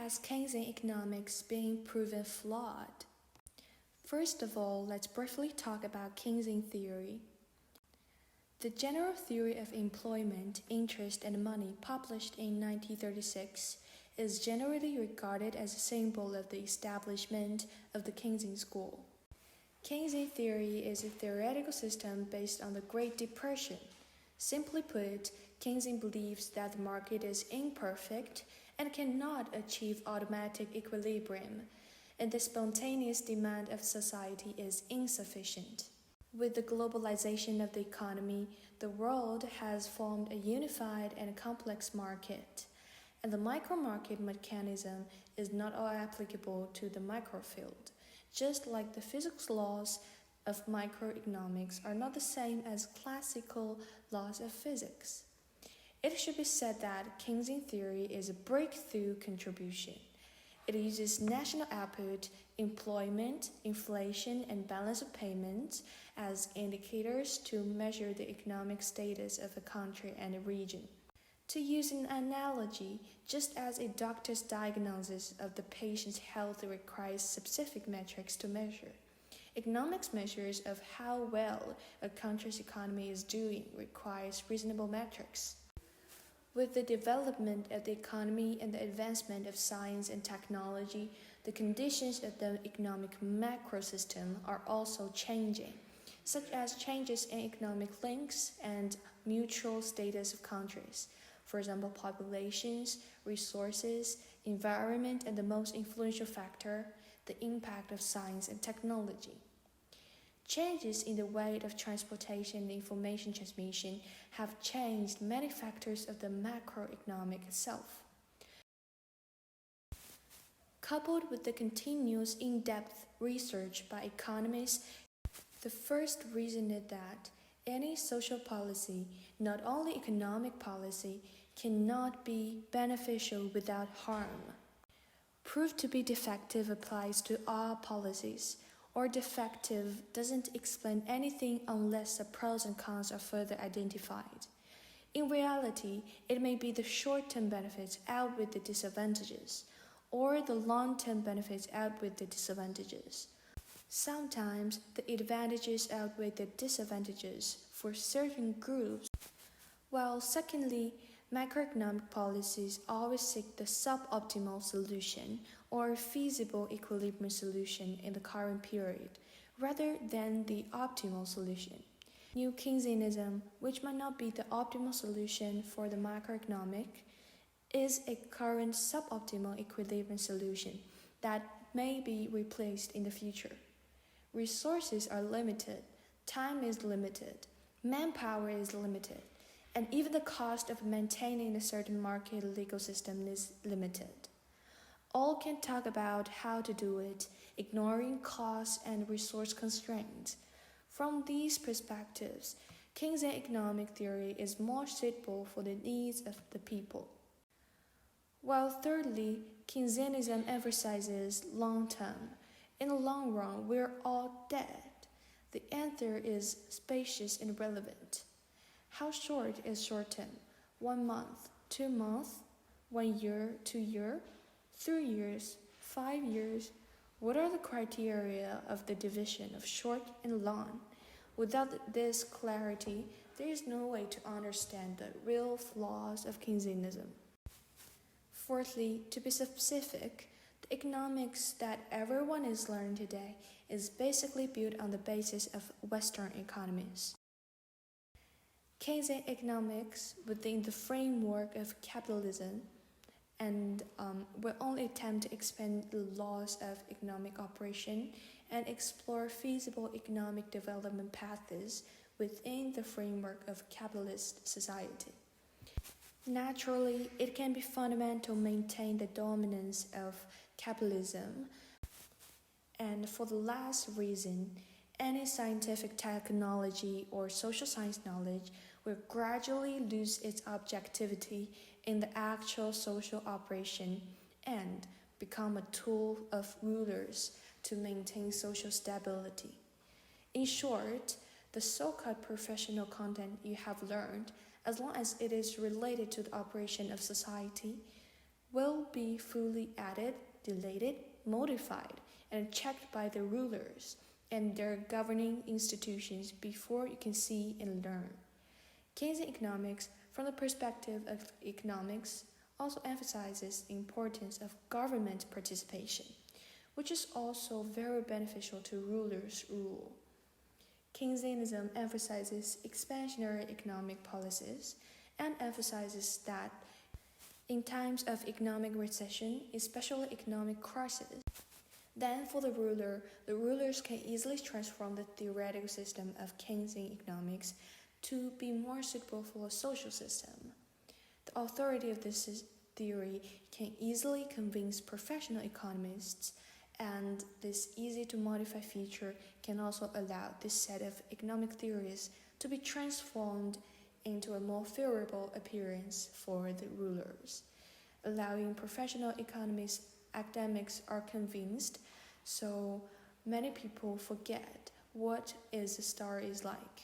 has Keynesian economics been proven flawed? First of all, let's briefly talk about Keynesian theory. The General Theory of Employment, Interest and Money, published in 1936, is generally regarded as a symbol of the establishment of the Keynesian school. Keynesian theory is a theoretical system based on the Great Depression. Simply put, Keynesian believes that the market is imperfect and cannot achieve automatic equilibrium, and the spontaneous demand of society is insufficient. With the globalization of the economy, the world has formed a unified and complex market, and the micro-market mechanism is not all applicable to the microfield, just like the physics laws of microeconomics are not the same as classical laws of physics. It should be said that Keynesian theory is a breakthrough contribution. It uses national output, employment, inflation, and balance of payments as indicators to measure the economic status of a country and a region. To use an analogy, just as a doctor's diagnosis of the patient's health requires specific metrics to measure, economics measures of how well a country's economy is doing requires reasonable metrics. With the development of the economy and the advancement of science and technology, the conditions of the economic macro system are also changing, such as changes in economic links and mutual status of countries. For example, populations, resources, environment, and the most influential factor, the impact of science and technology. Changes in the way of transportation and information transmission have changed many factors of the macroeconomic itself. Coupled with the continuous in-depth research by economists, the first reason is that any social policy, not only economic policy, cannot be beneficial without harm. Proof to be defective applies to all policies, or defective doesn't explain anything unless the pros and cons are further identified. In reality, it may be the short-term benefits outweigh the disadvantages, or the long-term benefits outweigh the disadvantages. Sometimes the advantages outweigh the disadvantages for certain groups, while secondly, macroeconomic policies always seek the suboptimal solution or feasible equilibrium solution in the current period, rather than the optimal solution. New Keynesianism, which might not be the optimal solution for the macroeconomic, is a current suboptimal equilibrium solution that may be replaced in the future. Resources are limited, time is limited, manpower is limited, and even the cost of maintaining a certain market legal system is limited. All can talk about how to do it, ignoring cost and resource constraints. From these perspectives, Keynesian economic theory is more suitable for the needs of the people. While thirdly, Keynesianism emphasizes long-term. In the long run, we're all dead. The answer is spacious and relevant. How short is short term? 1 month, 2 months, 1 year, 2 years, 3 years, 5 years? What are the criteria of the division of short and long? Without this clarity, there is no way to understand the real flaws of Keynesianism. Fourthly, to be specific, the economics that everyone is learning today is basically built on the basis of Western economies. Keynesian economics within the framework of capitalism and will only attempt to expand the laws of economic operation and explore feasible economic development paths within the framework of capitalist society. Naturally, it can be fundamental to maintain the dominance of capitalism, and for the last reason, any scientific technology or social science knowledge will gradually lose its objectivity in the actual social operation and become a tool of rulers to maintain social stability. In short, the so-called professional content you have learned, as long as it is related to the operation of society, will be fully added, deleted, modified, and checked by the rulers and their governing institutions before you can see and learn. Keynesian economics, from the perspective of economics, also emphasizes the importance of government participation, which is also very beneficial to rulers' rule. Keynesianism emphasizes expansionary economic policies and emphasizes that in times of economic recession, especially economic crisis, then for the rulers can easily transform the theoretical system of Keynesian economics to be more suitable for a social system. The authority of this theory can easily convince professional economists, and this easy to modify feature can also allow this set of economic theories to be transformed into a more favorable appearance for the rulers, allowing professional economists, academics are convinced, so many people forget what is the story is like.